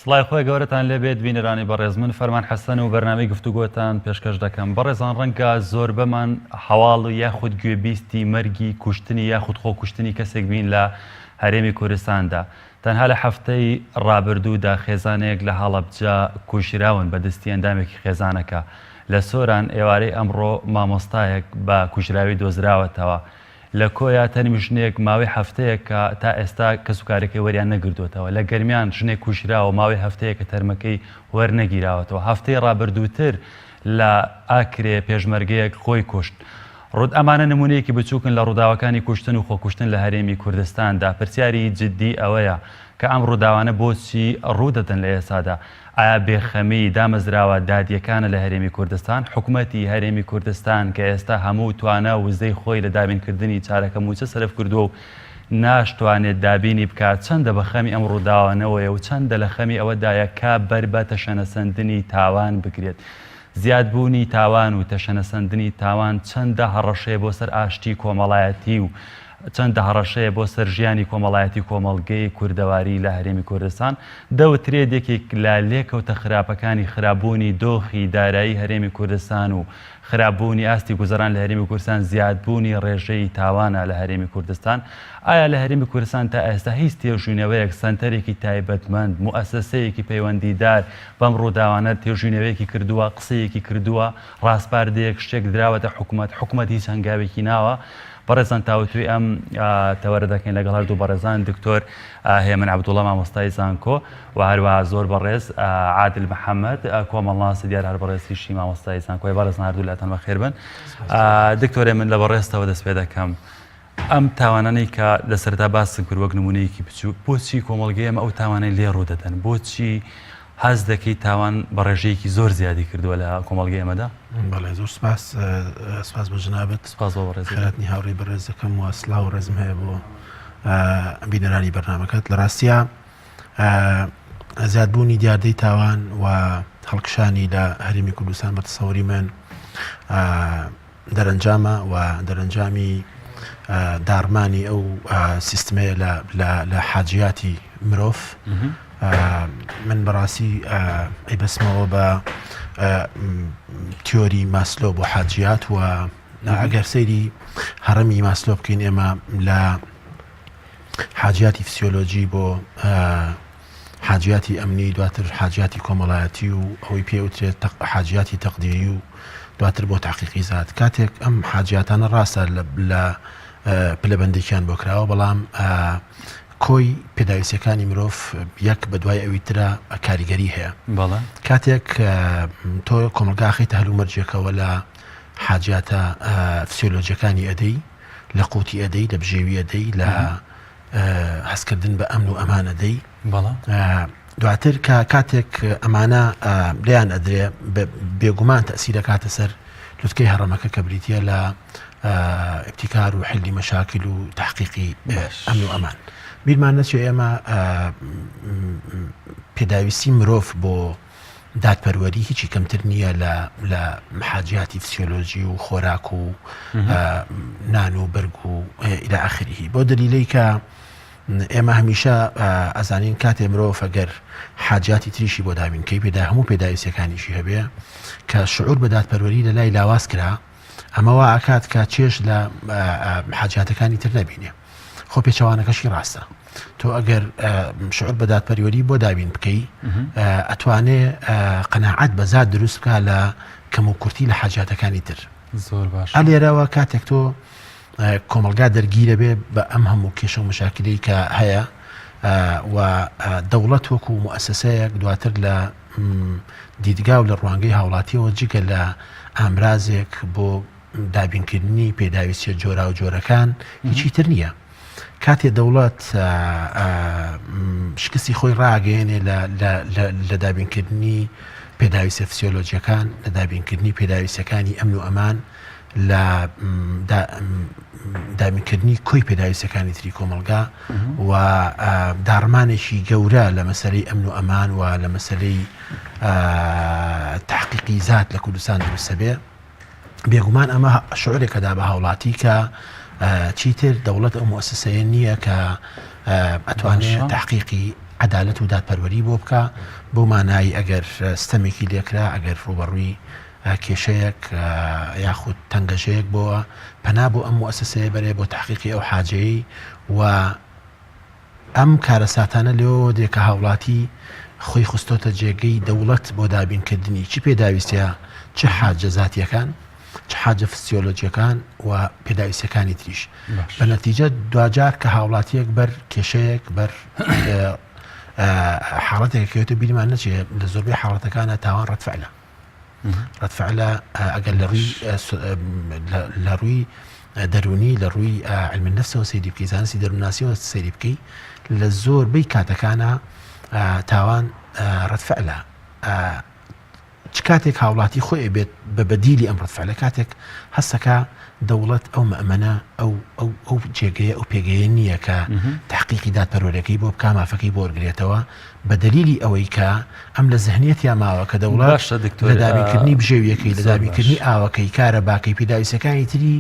سڵای خۆی گەورەتان لێبێت بینەرانی بەڕێز من فەرمان حەسەن و بەرنامەی گفتوگۆتان پێشکەش دەکەم. بەڕێزان ڕەنگە زۆر بەمان هەواڵ و یاخود گوێبیستی مەرگی کوشتنی یاخود خۆ کوشتنی کەسێک بین لە هەرێمی کوردستاندا. تەنها لە هەفتەی ڕابردوودا خێزانەیەک لە هەڵەبجە کوژراون بە دەستی ئەندامێکی خێزانەکە. لە سۆران ئێوارەی ئەمڕۆ مامۆستایەک بە کوژراوی دۆزراوەتەوە. لە کۆیا تەنیمی ژنێک ماوەی هەفتەیە کە تا ئێستا کەسوکارێکی وەریان نەگرتوێتەوە. لە گەرمیان ژنێک کوژراوە ماوەی هەفتەیە کە تەرمەکەی وەرنەگیراوەتەوە. هەفتەی ڕابردووتر لە ئاکرێ پێشمەرگەیەک خۆی کوشت. ئەمانە نمونەیەکی بچووکن لە ڕووداوەکانی کوشتن و خۆکوشتن لە هەرێمی کوردستاندا. پرسیاری جددی ئەوەیە کە ئەم ڕووداوانە بۆچی ڕوودەدەن لە ئێستادا. ئایا بێخەمی دامەزراوە دادیەکانە لە هەرێمی کوردستان؟ حکوومەتی هەرێمی کوردستان کە ئێستا هەموو توانە وزەی خۆی لە دابینکردنی چارەکە موچە سەرف کردووە و ناشتوانێت دابینی بکات چەندە بە خەمی ئەم ڕووداوانەوەیە و چەندە لە خەمی ئەوەدایە کا بەر بە تەشەنەسەندنی تاوان بگرێت. زیادبوونی تاوان و تەشەنەسەندنی تاوان چەندە هەڕەشەیە بۆ سەر ئاشتی کۆمەڵایەتی و چەندە هەڕەشەیە بۆ سەر ژیانی کۆمەڵایەتی کۆمەڵگەی کوردەواری لە هەرێمی کوردستان. دەوترێت یەکێک لە لێکەوتە خراپەکانی خراببوونی دۆخی دارایی هەرێمی کوردستان و خراببوونی ئاستی گوزەران لە هەرێمی کوردستان زیادبوونی ڕێژەی تاوانە لە هەرێمی کوردستان. ئایا لە هەرێمی کوردستان تا ئێستا هیچ تێژوینەوەیەک سەنتەرێکی تایبەتمەند مؤسسەیەکی پەیوەندیدار بەم ڕووداوانە تێژوینەوەیەکی کردووە، قسەیەکی کردووە، ڕاستپاردەیەک شتێک دراوەتە حکوومەت هیچ هەنگاوێکی ناوە؟ بەڕێزان تاوتوی ئەم تەوەرە دەکەین لەگەڵ هەردوو بەڕێزان دکتۆر هێمن عەبدوڵڵا مامۆستای زانکۆ و هەروەها زۆر بەڕێز عادل محەممەد کۆمەڵناسی دیار هەر بەڕێزیشی مامۆستای زانکۆی. بەڕێزان هەردوو لاتان بەخێر بن. دکتۆر هێمن لە بەڕێزتەوە دەست پێ دەکەم. ئەم تاوانانەی کە لەسەرتا باسم کرد وەک نمونەیەکی بچوو، بۆچی کۆمەڵگەی ئەمە ئەو تاوانەی لێ ڕوودەدەن؟ بۆچی حەز دەکەی تاوان بە ڕێژەیەکی زۆر زیادی کردووە لە کۆمەڵگەی ئێمەدا؟ بەڵێ زۆر سپاس بۆ جنابەت، سپاس بۆ بەڕێز خێراتنی هاوڕێی بەڕێز دەکەم و سڵاو و ڕێزم هەیە بۆ بینەرانی بەرنامەکەت. لە ڕاستیە زیادبوونی دیاردەی تاوان و هەڵکشانی لە هەرێمی کوردستان بە تەسەووری من دەرەنجامە و دەرەنجامی دارمانی ئەو سیستمەیە لە حاجیاتی مرۆڤ. من بەڕاستی ئەیبەسمەوە بە تیۆری ماسلۆ بۆ حاجیات و ئەگەر سەیری هەڕەمی ماسلۆ بکەین ئێمە لە حاجیاتی فسیۆلۆجی بۆ حاجیاتی ئەمنی، دواتر حاجیاتی کۆمەڵایەتی و ئەوەی پێوترێت حاجیاتی تەقدیری و دواتر بۆ تحقیقی زات. کاتێک ئەم حاجیاتانە ڕاستە لە پلەبەندێکیان بۆ کراوە، بەڵام کۆی پێداویستەکانی مرۆڤ یەک بە دوای ئەوی ترە کاریگەری هەیە. کاتێک تۆ کۆمەلگاخیتە هەلومەرجێکەوە لە حاجیاتە فسیۆلۆجیەکانی ئەدەی، لە قوتی ئەدەی، لە بژێوی ئەدەی، لە هەستکردن بە ئەمن و ئەمان ئەدەی. دواتر کاتێک ئەمانە لیان ئەدرێ بێگومان تەسیرە کاتە سەر لوتکەی هەڕەمەکە کە بریتە لە ابتکار و حلی مەشاکل و تحقیقی ئەمن و ئەمان. بیرمان نەچێ ئێمە پێداویستی مرۆڤ بۆ دادپەروەری هیچی کەمتر نییە لە حاجیاتی فسیۆلۆژی و خۆراک و نان و بەرگ و ئیلا ئاخریه. بۆ دلیلەی کە ئێمە هەمیشە ئەزانین کاتێ مرۆڤ ئەگەر حاجیاتی تریشی بۆ دابینکەی پێدا هەموو پێداویستەکانیشی هەبێ کە شعور بە دادپەروەری لە لای لاواز کرا، ئەمەوە ئاکات کە چێژ لە حاجیاتەکانی تر نەبینێ. خۆ پێچەوانەکەشی ڕاستە. تۆ ئەگەر شعور بە دادپەروەری بۆ دابین بکەی ئەتوانێ قەناعەت بە زاد دروست بکە لە کەم و کورتی لە حاجیاتەکانی تر. زۆر باش. لێرەوە کاتێک تۆ کۆمەلگا دەرگیرە بێ بە ئەم هەموو کێشە و مشاکلەی کە هەیە و دەوڵەت وەکو مؤسسەیەک دواتر لە دیدگا و لە ڕوانگەی هاوڵاتیەوە جگە لە ئامرازێک بۆ دابینکردنی پێداویستیە جۆرا و جۆرەکان هیچی تر نییە. کاتێ دەوڵەت شکستی خۆی ڕاگەێنێ لە دابینکردنی پێداویستە فسیۆلۆجیەکان، لە دابینکردنی پێداویستەکانی ئەمن و ئەمان، لە دابینکردنی کۆی پێداویستەکانی تری کۆمەلگا و داڕمانێکی گەورە لە مەسەلەی ئەمن و ئەمان و لە مەسەلەی تحقیقی زات لە کوردستان دروستە بێ. بێگومان ئەمە شعورێکەدا بە هاوڵاتی کە چیتر دەوڵەت ئەو مؤسسەیە نییە کە ئەتوانێت تحقیقی عدالەت و دادپەروەری بۆ بکە بۆ مانایی ئەگەر ستەمێکی لێکرا ئەگەر ڕوبەڕووی کێشەیەک یاخود تەنگەژەیەک بۆ پەنا بۆ ئەم موەسسەیە بەرێ بۆ تحقیقی ئەو حاجەی و ئەم کارە ساتانە لێەوە دێکە هاوڵاتی خۆی خستۆتە جێگەی دەوڵەت بۆ دابینکردنی چی پێداویستە چه حاجە زاتیەکان چ حاجە فسیۆلۆجیەکان و پێداویستەکانی تریش بە نەتیجە دوجار کە هاوڵاتیەک بەر کێشەیەک بەر حاڵەتێکەکەوێتە بیرمان نەچێت لە زۆربەی حاڵەتەکانە تاوان ڕەتفعلە ڕەتفعلە ئەگەر لە ڕووی دەرونی لە ڕووی علمی نەفسەوە سەیری بکەی زانستی دەروونناسیەوە سەیری بکەی لە زۆربەی کاتەکانە تاوان ڕەتفعلە چ کاتێک هاوڵاتی خۆی بێت بە بەدیلی ئەم ڕەتفعلە کاتێک هەستەکە دەوڵەت ئەو مەمەنە ئەو جێگەیە ئەو پێگەیە نییە کە تحقیقی دادپەروەرەکەی بۆ بکە مافەکەی بۆ وەرگێتەوە بە دەلیلی ئەوەی کە ئەم لە زەهنیەتیا ماوە کە دەوڵات لە دابینکردنی بژێویەکەی لە دابینکردنی ئاوەکەی کارە باکەی پێداویستەکانی تری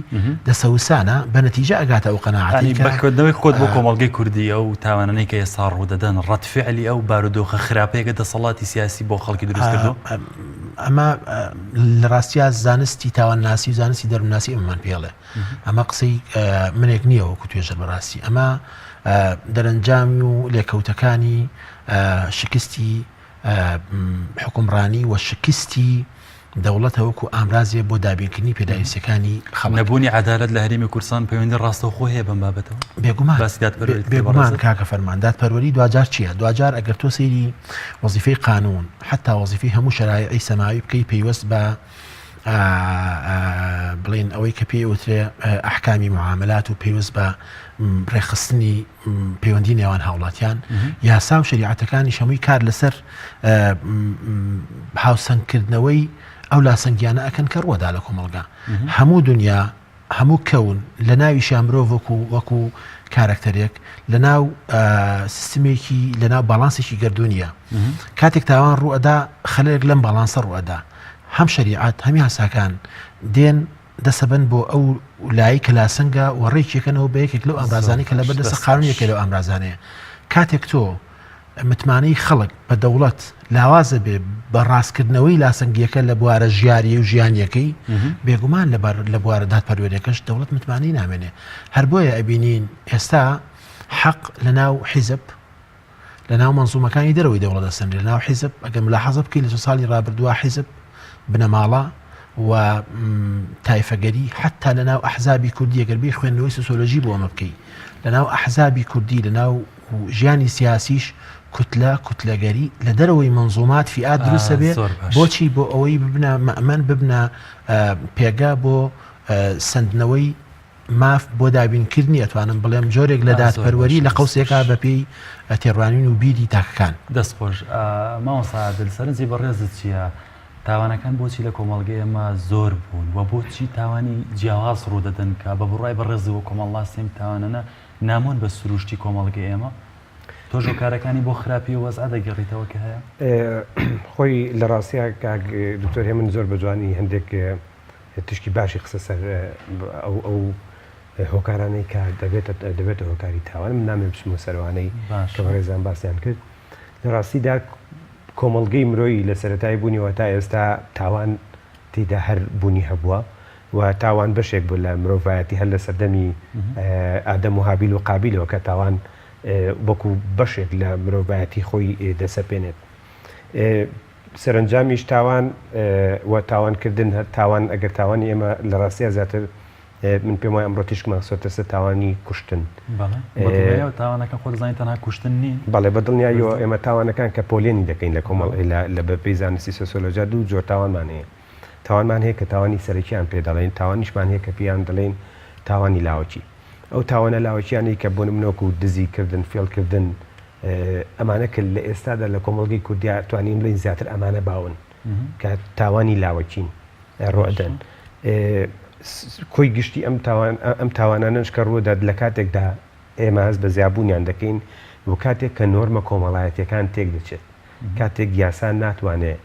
دەسەوسانە بە نەتیجە ئەگاتە ئەو قەناعەتی بەکردنەوەی خۆت بۆ کۆمەڵگەی کوردی ئەو تاوانانەی کە ئێستا ڕوودەدەن ڕەتفعلی ئەو بارودۆخە خراپەیەکە دەسەڵاتی سیاسی بۆ خەڵکی دروست کردو ئەمە لە ڕاستیا زانستی تاوانناسی و زانستی دەروونناسی ئەممان پێڵێ ئەمە قسەی منێک نییە وەکو توێژە بەڕاستی ئەمە دەرەنجامی و لێکەوتەکانی شکستی حکومڕانی و شکستی دەوڵەتە وەکو ئامرازیە بۆ دابینکردنی پێداویستەکانی خەڵک نەبوونی عەدالەت لە هەرێمی کوردستان پەیوەندی ڕاستەوخۆ هەیە بەم بابەتەوە بێگومان کاکە فەرمان دادپەروەری دوجار چییە دوجار ئەگەر تۆ سەیری وەزیفەی قانون حتا وەزیفەی هەموو شەرایعی سەماوی بکەی پێیوەست بە بڵێن ئەوەی کە پێوترێ ئەحکامی معاملات و پێویست بە ڕێخستنی پەیوەندی نێوان هاوڵاتیان یاسا و شریعەتەکانی هەمووی کار لەسەر هاوسەنگکردنەوەی ئەو لاسەنگیانە ئەکەن کە ڕوەدا لە کۆمەڵگا هەموو دنیا هەموو کەون لە ناوی شامرۆڤ وەکو کارکتەرێک لە ناو سیستمێکی لە ناو باڵانسێکی گردونیە کاتێک تاوان ڕوئەدا خەلێک لەم باڵانسە ڕوئەدا هەم شریعەت هەمی هەساکان دێن دەسەبن بۆ ئەو لای کە لاسەنگە و ڕێکێکەکەنەوە بە یەکێک لەو ئامرازانی کە لە بەردەستە قانونیەکە لەو ئامرازانەیە کاتێک تۆ متمانەی خەڵک بە دەوڵەت لاوازە بێ بە ڕاستکردنەوەی لاسەنگیەکە لە بوارە ژیاری و ژیانیەکەی بێگومان لە بوارە دادپەروەریەکەش دەوڵەت متمانەی نامێنێ هەر بۆیە ئەبینین ئێستا حەق لە ناو حیزب لە ناو مەنزومەکانی دەرەوەی دەوڵەت دەسەنرێت لە ناو حیزب ئەگەر ملاحەزە بکەی لە ساڵی ڕابردووە حیزب بنەماڵە و تایفەگەری حتا لە ناو ئەحزابی کوردی ئەگەر خوێندنەوەی سۆسیۆلۆژی بۆ ئەمە بکەی لە ناو ئەحزابی کوردی لە ناو ژیانی سیاسیش کوتلەگەری لە دەرەوەی منزومات فیئات دروستە بێ بۆچی بۆ ئەوەی ببنە مەئمەن ببنە پێگا بۆ سندنەوەی ماف بۆ دابینکردنی ئەتوانم بڵێم جۆرێک لە دادپەروەری لە قەوسێکا بەپێی تێڕوانین و بیری تاکەکان دەستخۆش مامۆستا عادل سەرنجی بەڕێزت چییە تاوانەکان بۆچی لە کۆمەڵگەی ئێمە زۆر بوون و بۆچی تاوانی جیاواز ڕوودەدەن کە بە بڕای بەڕێزەوە کۆمەڵا سێم تاوانەنە نامۆن بە سروشتی کۆمەڵگەی ئێمە تۆ ژۆکارەکانی بۆ خراپی وەزع دەگەڕیتەوە کە هەیە خۆی لە ڕاستیە دکتۆر هێمن زۆر بەجوانی هەندێک تشکی باشی قسە سەر ئەو هۆکارانەی کە دەبێتە هۆکاری تاوان من نامێ بچمە سەروانەی کە بەڕێزان باسییان کرد لە ڕاستیدا کۆمەڵگەی مرۆیی لە سەرەتای بوونیەوە تا ئێستا تاوان تێدا هەر بوونی هەبووە و تاوان بەشێک بوو لە مرۆڤایەتی هەر لە سەردەمی ئادەم و هابیل و قابیلەوە کە تاوان وەکو بەشێک لە مرۆڤایەتی خۆی دەسەپێنێت سەرنجامیش تاوان و تاوانکردن تاوان ئەگەر تاوانی ئێمە لە ڕاستیە زیاتر من پێم وایە ئەمڕۆ تیشکمان سۆتەسە تاوانی کوشتن تاوانەکە خۆ دەزانیت تەنها کوشتن نین بەڵێ بەدڵنیاییەوە ئێمە تاوانەکان کە پۆلێنی دەکەین لە کۆمەڵ لە بەپێی زانستی سۆسیۆلۆژیا دوو جۆر تاوانمان هەیە تاوانمان هەیە کە تاوانی سەرەکییان پێ دەڵێن تاوانیشمان هەیە کە پێیان دەڵێن تاوانی لاوەکی ئەو تاوانە لاوەکییانی کە بۆ نمونەوەکو و دزیکردن فێڵکردن ئەمانە کرد لە ئێستادا لە کۆمەڵگەی کوردیا توانین بڵین زیاتر ئەمانە باون کە تاوانی لاوەکین ڕۆدەن کۆی گشتی ئەم تاوانانش کە ڕوودا لە کاتێکدا ئێمە هەست بە زیابوونیان دەکەین بۆ کاتێک کە نۆرمە کۆمەڵایەتیەکان تێک دەچێت کاتێک یاسان ناتوانێت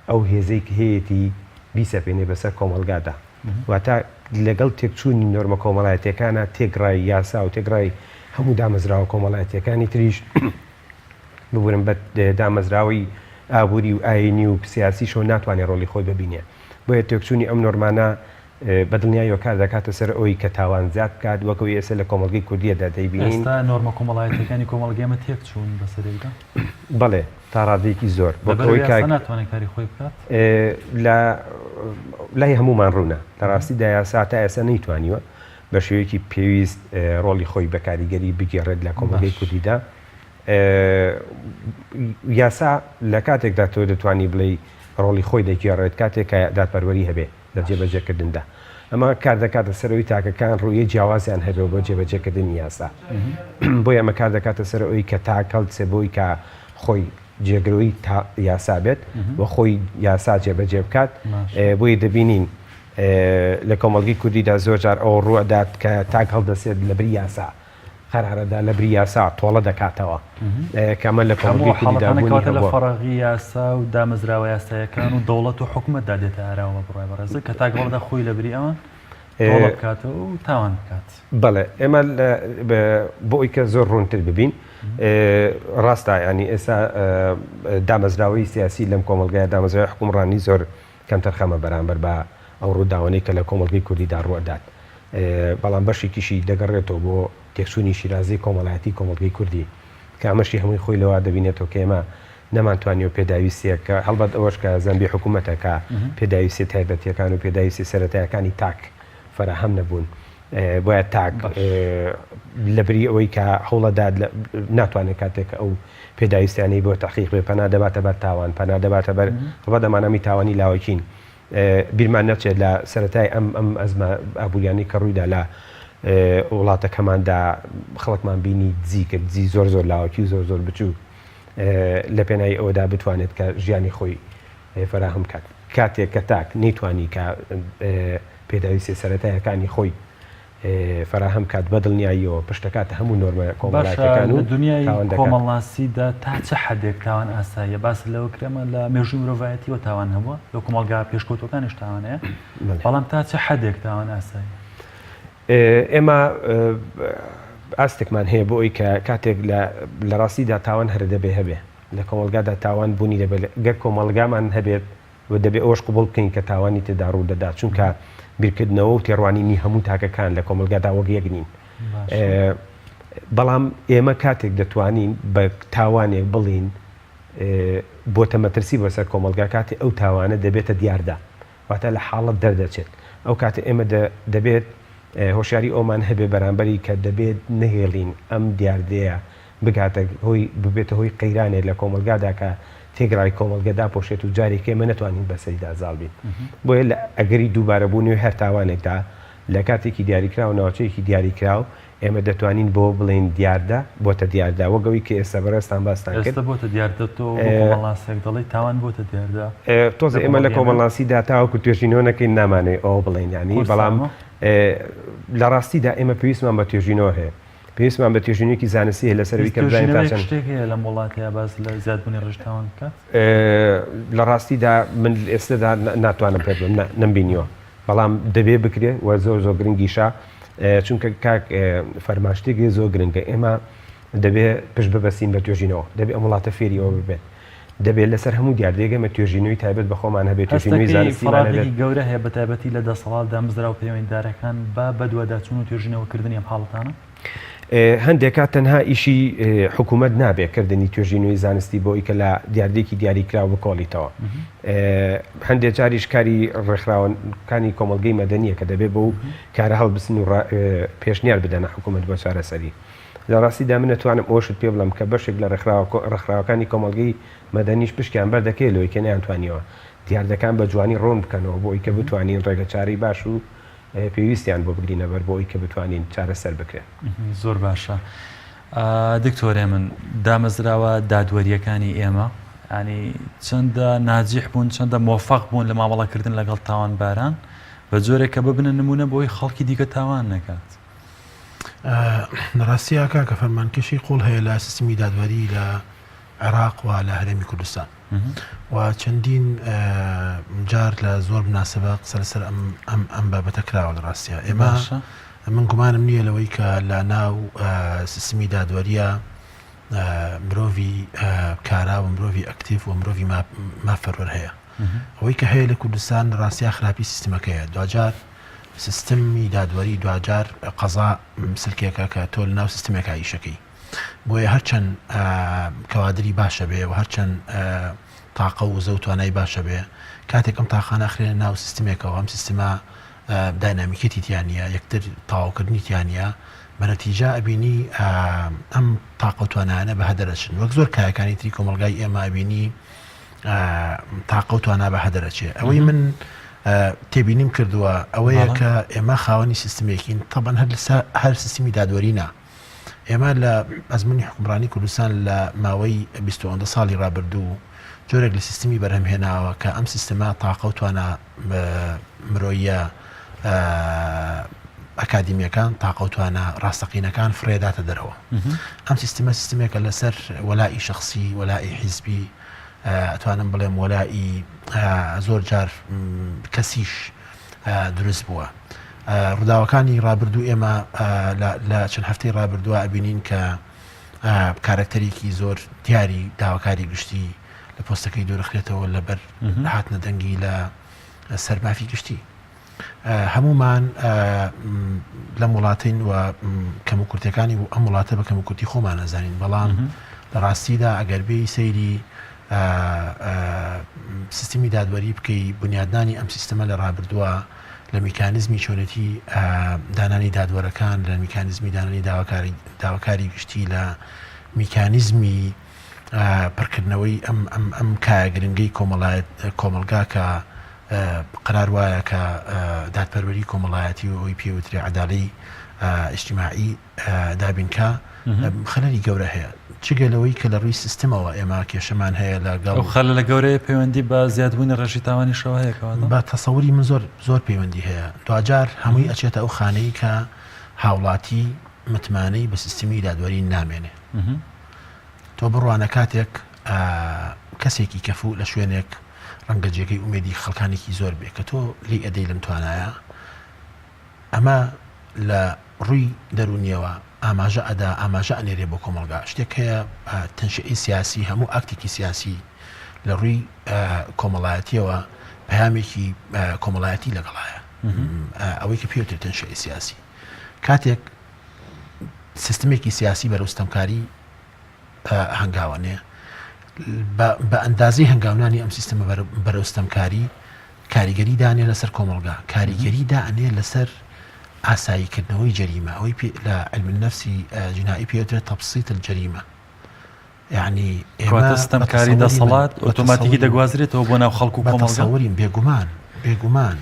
ئەو هێزەی هەیەی بیسەپێنێ بەسەر کۆمەلگادا واتە لەگەڵ تێکچوونی نۆرمە کۆمەڵایەتیەکانە تێگڕای یاسا و تێگڕای هەموو دامەزراوە کۆمەڵایەتیەکانی تریش ببورن بە دامەزراوی ئابووری و ئاینی و سیاسیشەوە ناتوانێت ڕۆلی خۆی ببینێ بۆیە تێکچوونی ئەم نۆرمانە بەدڵنیایەوە کار دەکاتە سەر ئەوی کە تاوان زیاد بکات وەکەوی ئێستا لە کۆمەڵگەی کوردیەدا دەیبینین ئێستا نۆرمە کۆمەڵایەتەکانی کۆمەڵگەمە تێک چوون بەسەرێکدا بەڵێ تا ڕادێکی زۆر ناتوانێت کاری خۆی بکات لای هەمومان ڕوونە لە ڕاستیدا یاسا تا ئێستا نەیتوانیوە بە شێوەیەکی پێویست ڕۆلی خۆی بە کاریگەری بگێڕێت لە کۆمەڵگەی کوردیدا یاسا لە کاتێکدا تۆ دەتوانی بڵێ ڕۆلی خۆی دەگێڕێت کاتێک کە دادپەروەری هەبێ لە جێبەجێکردندا ئەمە کار دەکاتە سەرەوەی تاکەکان ڕوویە جیاوازیان هەبێ بۆ جێبەجێکردنی یاسا بۆی ئەمە کار دەکاتە سەرەوەی کە تاکەڵچێ بۆی کە خۆی جێگرۆی یاسا بێت و خۆی یاسا جێبەجێ بکات بۆی دەبینین لە کۆمەڵگەی کوردیدا زۆر جار ئەو ڕوودات کە تاک هەڵدەسێت لە بری یاسا قەرارەدا لە بری یاسا تۆڵە دەکاتەوە کەمە لە کۆمەڵگەی کوردیدا بوونی لە فەڕەغی یاسا و دامەزراوە یاسایەکان و دەوڵەت و حکومەتدا دێتە ئاراوە بڕای بەڕێزە کە تاک هەڵدا خۆی لە بری ئەوان تۆڵە بکاتەوە و تاوان بکات بەڵێ ئێمە بۆ ئەوی کە زۆر ڕوونتر ببین ڕاستە ینی ئێستا دامەزراوەی سیاسی لەم کۆمەڵگایە دامەزراوی حکومڕانی زۆر کەم تەرخەمە بەرامبەر بە ئەو ڕووداوانەی کە لە کۆمەڵگەی کوردیدا ڕوەدات بەڵام بەشێکیشی دەگەڕێتەوە بۆ تێکچوونی شیرازی کۆمەڵایەتی کۆمەڵگەی کوردی کە ئەمەشی هەمووی خۆی لەوە دەبینێتەوە کە ئێمە نەمانتوانیەوە پێداویستیەکە هەڵبەت ئەوەش کە زەمبی حکوومەتەکە پێداویستی تایبەتیەکان و پێداویستی سەرەتایەکانی تاک فراهەم نەبوون بۆیە تاک لەبری ئەوەی کە هەوڵەداد ناتوانێت کاتێک ئەو پێداویستیانەی بۆ تەحقیق بێ پەنا دەباتە بەر تاوان پەنا دەباتە بەر ڕەبە دەمانەمی تاوانی لاوەکین بیرمان نەچێت لە سەرەتای ئەم ئەزمە ئابوووریانی کە ڕوویدا لە وڵاتەکەماندا خەڵکمان بینی دزی کرد دزی زۆر زۆر لاوەکی زۆر زۆر بچوو لە پێناوی ئەوەدا بتوانێت کە ژیانی خۆی فراهم کات کاتێک کە تاک نەیتوانی کە پێداویستی سەرەتایەکانی خۆی فراهم کات بەدڵنیاییەوە پشتەکاتە هەموو نۆرمە کۆمەڵایەتەکان و دنیای کۆمەڵناسیدا تا چه حدێک تاوان ئاساییە باس لەوە کرێمە لە مێژووی مرۆڤایەتیەوە تاوان هەبووە لە کۆمەڵگا پێشکەوتەکانیش تاوانەیە بەڵام تا چه حدێک تاوان ئاساییە ئێمە ئاستێکمان هەیە بۆ ئەوی کە کاتێک لە ڕاستیدا تاوان هەر دەبێ هەبێ لە کۆمەڵگادا تاوان بوونی دەبێت گەر کۆمەڵگامان هەبێت و دەبێت ئەوەش قوبڵ بکەین کە تاوانی تێدا ڕوو دەدات چونکە بیرکردنەوە و تێڕوانینی هەموو تاکەکان لە کۆمەلگادا وەک یەک نین بەڵام ئێمە کاتێک دەتوانین بە تاوانێک بڵین بۆتە مەترسی بەسەر کۆمەلگا کاتێ ئەو تاوانە دەبێتە دیاردا واتە لە حاڵەت دەردەچێت ئەو کاتێ ئێمە دەبێت هۆشیاری ئەومان هەبێ بەرامبەری کە دەبێت نهێڵین ئەم دیاردەیە بگاتە هۆی ببێتە هۆی قەیرانێت لە کۆمەلگادا کە تێگرای کۆمەلگەدا پۆشێت و جارێکێ ئێمە نەتوانین بەسەریدا زاڵ بین بۆیە لە ئەگەری دووبارەبوونی و هەر تاوانێکدا لە کاتێکی دیاریکرا و ناوچەیەکی دیاریکراو ئێمە دەتوانین بۆ بڵێن دیاردا بۆتە دیاردا وەگەوی کە ئێستا بەڕێستان باستان کرد بۆتە دیاردەڵی تاوان بۆتە دیاردا تۆزە ئێمە لە کۆمەڵناسیدا تاوەکو توێژینەوە نەکەین نامانێت ئەو بڵێن ینی بەڵام لە ڕاستیدا ئێمە پێویستمان بە توێژینەوە هەیە پێویستمان بە توێژینێکی زانستی هەیە لەسەروی کە بزانین پاشان شتێکەیە لە وڵاتەیە باس لە زیادبوونی ڕژتاوان بکات لە ڕاستیدا من ئێستادا ناتوانم پێ بڵێم نەمبینیوە بەڵام دەبێ بکرێ و زۆر زۆر گرنگیشە چونکە کاک فەرماشتێکی زۆر گرنگە ئێمە دەبێ پشت ببەستین بە توێژینەوە دەبێ ئەم وڵاتە فێری ئەوە ببێت دەبێت لەسەر هەموو دیاردێگەمە توێژینەوەی تایبەت بە خۆمان هەبێت توێژینەوەی زانستی گەورە هەیە بە تایبەتی لە دەسەڵاتدا مزرا و پەیوەندیدارەکان بە دوواداچوون و توێژینەوەکردنی ئەم حاڵەتانە هەندێکا تەنها ئیشی حکوومەت نابێت کردنی توێژینەوەی زانستی بۆ ئیکە لە دیاردێکی دیاریکرا بکۆڵیتەوە هەندێک جاریش کاری ڕێکخراوەکانی کۆمەلگەی مەدەنیە کە دەبێت بۆ کارە هەڵبسن و پێشنیار بدەنە حکوومەت بۆ چارەسەری لە ڕاستیدا من نتوانم ئەوشت پێ بڵم کە بەشێک لە ڕێکخراوەکانی کۆمەلگەی مەدەنیش پشتیان بەردەکەی لەوەی کە نەیانتوانیەوە دیاردەکان بە جوانی ڕۆن بکەنەوە بۆ ئەوی کە بتوانین ڕێگەچاری باش و پێویستیان بۆ بگرینە بەر بۆ ئەوی کە بتوانین چارەسەر بکرێن زۆر باشە دکتۆرێ من دامەزراوە دادوەریەکانی ئێمە ینی چەندە ناجیح بوون چەندە مۆفەق بوون لە مامەڵەکردن لەگەڵ تاوانباران بە جۆرێک کە ببنە نمونە بۆی خەڵکی دیکە تاوان نەکات ڕاستیاکە کە فەرمانکەشی قوڵ هەیە لە سیستمی دادوەری لە عێراق و لە هەرێمی کوردستان و چەندین جار لە زۆر مناسبە قسە لەسەر ئەم بابەتە کراوە لە ڕاستیە ئێمە من گومانم نییە لەوەی کە لە ناو سیستمی دادوەریە مرۆڤی کارا و مرۆڤی ئەکتیف و مرۆڤی مافەرۆر هەیە ئەوەی کە هەیە لە کوردستان ڕاستیا خراپی سیستمەکەیە دوجار سیستمی دادوەری دوجار قەزا سلکێکە کە تۆ لە ناو سیستمێکە ئیشەکەی بۆیە هەرچەند کەوادری باشە بێ و هەرچەند تاقە و زە و توانای باشە بێ کاتێک ئەم تاقانە ئەخرێنە ناو سیستمێکەوە ئەم سیستما داینامیکێتی تیانە یەکتر تاواکردنی تیانە بەنەتیجە ئەبینی ئەم تاقە و توانانە بە هەدەرەچن وەک زۆر کایەکانی تری کۆمەلگای ئێمە ئەبینی تاقە و توانا بە هەدەرەچێ ئەوەی من تێبینیم کردووە ئەوەیە کە ئێمە خاوەنی سیستمێکین تەبەن هەر سیستمی دادوەرینە ئێمە لە ئەزمموی حکومڕانی کوردستان لە ماوەی 22 ساڵی ڕابردوو جۆرێک لە سیستمی بەرهەمهێناوە کە ئەم سیستما تاقە و توانە مرۆیە ئەکادیمیەکان تاقە و توانە ڕاستەقینەکان فرێداتە دەرەوە ئەم سیستمێکە لەسەر وەلای شخصی وەلای حیزبی ئەتوانم بڵێم وەلای زۆر جار کەسیش دروست بووە ڕووداوەکانی ڕابردوو ئێمە لە چەند هەفتەی ڕابردووە ئەبینین کە کارکتەرێکی زۆر دیاری داواکاری گشتی لە پۆستەکەی دوورەخرێتەوە لەبەر هاتنە دەنگی لە سەرمافی گشتی هەمومان لەم وڵاتین و کەم و کورتەکانی و ئەم وڵاتە بە کەم و کورتی خۆمان نەزانین بەڵام لە ڕاستیدا ئەگەربێی سەیری سیستمی دادوەری بکەی بنیادنانی ئەم سیستەمە لە ڕابردووە لە میکانیزمی چۆنەتی دانانی دادوەرەکان لە میکانیزمی دانانی داواکاری گشتی لە میکانیزمی پڕکردنەوەی ئەم کایە گرنگەی کۆمەلگا کە قرار وایە کە دادپەروەری کۆمەڵایەتی و ئەوی پێوتری عەداڵەی ئیجتیماعی دابینکە خەلەلی گەورە هەیە چگەلەوەی کە لە ڕووی سیستمەوە ئێمە کێشەمان هەیە لەگەڵ خەلە گەورەیە پەیوەندی بە زیادبوونی ڕێژی تاوانیشەوە هەیە بە تەسەووری من زۆر پەیوەندی هەیە دوجار هەمووی ئەچێتە ئەو خانەی کە هاوڵاتی متمانەی بە سیستمی دادوەری نامێنێ تۆ بڕوانە کاتێک کەسێکی کەفوو لە شوێنێک ڕەنگە جێگەی ئومێدی خەڵکانێکی زۆر بێ کە تۆ لی ئەدەی لەم توانایە ئەمە لە ڕووی دەرونیەوە ئاماژە ئەنێرێ بۆ کۆمەلگا شتێک هەیە تەنشئی سیاسی هەموو ئاکتێکی سیاسی لە ڕووی کۆمەڵایەتیەوە پەیامێکی کۆمەڵایەتی لەگەڵایە ئەوەی کە پێوتر تەنشئی سیاسی کاتێک سیستمێکی سیاسی بەرەوستەمکاری هەنگاوانێ بە ئەندازی هەنگاونانی ئەم سیستمە بەرەوستەمکاری کاریگەری دانێ لەسەر کۆمەلگا کاریگەری دائنێ لەسەر ئاساییکردنەوەی جەریمە ئەوەی لە علم النفسی جنایی پێوترێت تەبسیط الجەریمە یعنی ئێمەستەمکاری دەسەڵات ئۆتۆماتیکی دەگوازرێتەوە بۆ ناو خەڵک و کۆمەلگا تەسەووریم بێگومان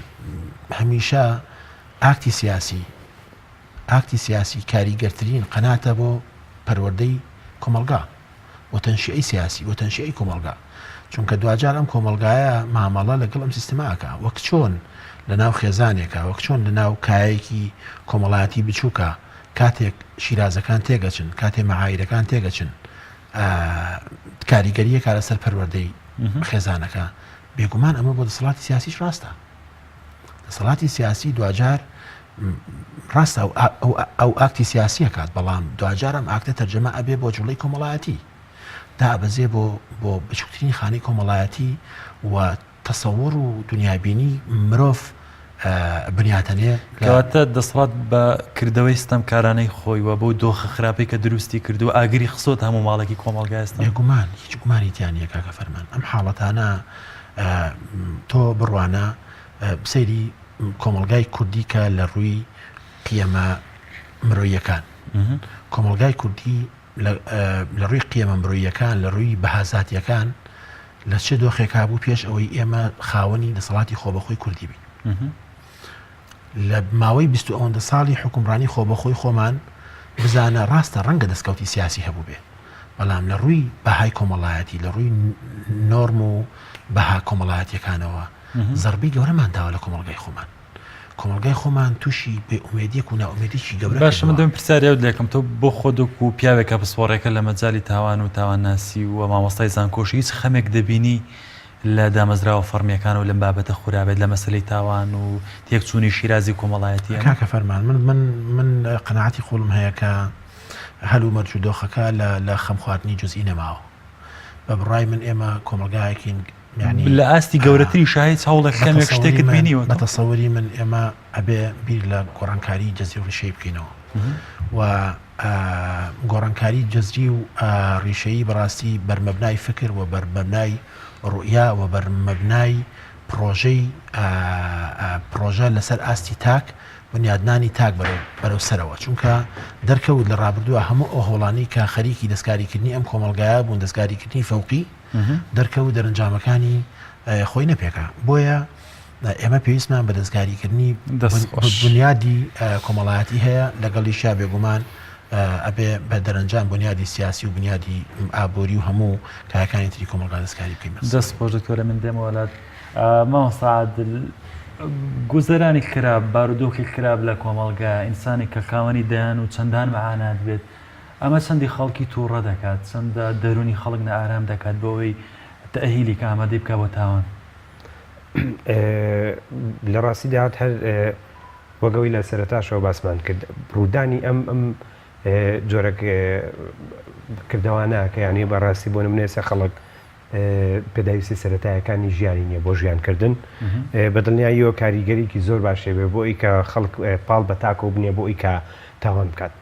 هەمیشە ئاکتی سیاسی کاریگەرترین قەناتە بۆ پەروەردەی کۆمەلگا و تەنشیعی سیاسی و تەنشیعی کۆمەلگا چونکە دوجار ئەم کۆمەلگایە مامەڵە لەگەڵ ئەم سیستماکە وەک چۆن لە ناو خێزانێکە وەک چۆن لە ناو کایەکی کۆمەڵایەتی بچووکە کاتێک شیرازەکان تێگەچن کاتێک مەعایرەکان تێگەچن کاریگەریەکە لەسەر پەروەردەی خێزانەکە بێگومان ئەمە بۆ دەسەڵاتی سیاسیش ڕاستە دەسەڵاتی سیاسی دوجار ڕاستە ئەو ئاکتی سیاسیەکات بەڵام دوجار ئەم ئاکتە تەرجەمە ئەبێ بۆ جوڵەی کۆمەڵایەتی دابەزێ بۆ بچووکترین خانەی کۆمەڵایەتی و تەسەووڕ و دنیابینی مرۆڤ بنیاتەنێ کەواتە دەسەڵات بە کردەوەی ستەمکارانەی خۆی وە بۆ دۆخە خراپەی کە دروستی کردو ئاگری خسۆت هەموو ماڵێکی کۆمەلگایستە بێگومان هیچ گومانی تیانە کاکە فەرمان ئەم حاڵەتانە تۆ بڕوانە سەیری کۆمەلگای کوردی کە لە ڕووی قیەمە مرۆییەکان کۆمەلگای کوردی لە ڕووی قیەمە مرۆییەکان لە ڕووی بەهازاتیەکان لە چه دۆخێکا بوو پێش ئەوەی ئێمە خاوەنی دەسەڵاتی خۆبەخۆی کوردی بین لە ماوەی 22 ساڵی حکومڕانی خۆبەخۆی خۆمان بزانە ڕاستە ڕەنگە دەستکەوتی سیاسی هەبوو بێ بەڵام لە ڕووی بەهای کۆمەڵایەتی لە ڕووی نۆرم و بەها کۆمەڵایەتیەکانەوە زەربەی گەورەمان داوە لە کۆمەلگای خۆمان تووشی بێئومێدیەک و ناومێدیی گەورە باش من دەم پرسیارە دەکەم تۆ بۆ خۆدوک و پیاوێکە پسپۆڕێکە لە مەجای تاوان و تاوانناسی و مامۆستای زانکۆشی هیچ خەمێک دەبینی لە دامەزراوە فەرمیەکان و لەم بابەتە خورابێت لە مەسلەی تاوان و تێکچوونی شیرازی کۆمەڵایەتی کاکە فەرمان من قەناعەتی خۆڵم هەیە کە هەلو مەرج و دۆخەکە لە خەمخواردنی جزئی نەماوە بە بڕای من ئێمە کۆمەلگایەکین لە ئاستی گەورەتری شاهد هەوڵێک کەمێک شتێکت بینیوە بە تەسەوەری من ئێمە ئەبێ بیر لە گۆڕانکاری جەزری و ڕیشەی بکەینەوە و گۆڕانکاری جەزری و ڕیشەیی بەڕاستی بەرمەبنای فکر و بەرمەبنای ڕوئیا و بەرمەبنای پرۆژە لەسەر ئاستی تاک بنیادنانی تاک بەرەو سەرەوە چونکە دەرکەوت لە ڕابردووە هەموو ئەو هۆڵانی کە خەریکی دەستکاریکردنی ئەم کۆمەلگایە بوون دەستکاریکردنی فەوقی دەرکەوت دەرەنجامەکانی خۆی نەپێکە بۆیە ئێمە پێویستمان بە دەستکاریکردنی بنیادی کۆمەڵایەتی هەیە لەگەڵی شا بێگومان ئەبێ بە دەرەنجام بنیادی سیاسی و بنیادی ئابووری و هەموو کایەکانی تری کۆمەلگا دەستکاری بکەین دەست خۆش دکتۆرە من دێمە وڵات مامۆستا گوزەرانی خراپ بارودۆکی خراپ لە کۆمەلگا ئینسانی کە کاوەنی دەیان و چەندان مەعانات بێت ئەمە چەندی خەڵکی تووڕە دەکات چەندە دەرونی خەڵک نەئارام دەکات بۆەوەی تەئهیلی کە ئامادەی بکە بۆ تاوان لە ڕاستی داهات هەر وەگەوەی لە سەرەتاشەوە باسمان کرد ڕوودانی ئەم جۆرە کردەوانە کە یانی بەڕاستی بۆ نمونێسە خەڵک پێداویستی سەرەتایەکانی ژیانی نییە بۆ ژیانکردن بەدڵنیاییەوە کاریگەریکی زۆر باشێ بێ بۆ ئەی کە خەڵک پاڵ بە تاکە و بنیە بۆ ئەی کە تاوان بکات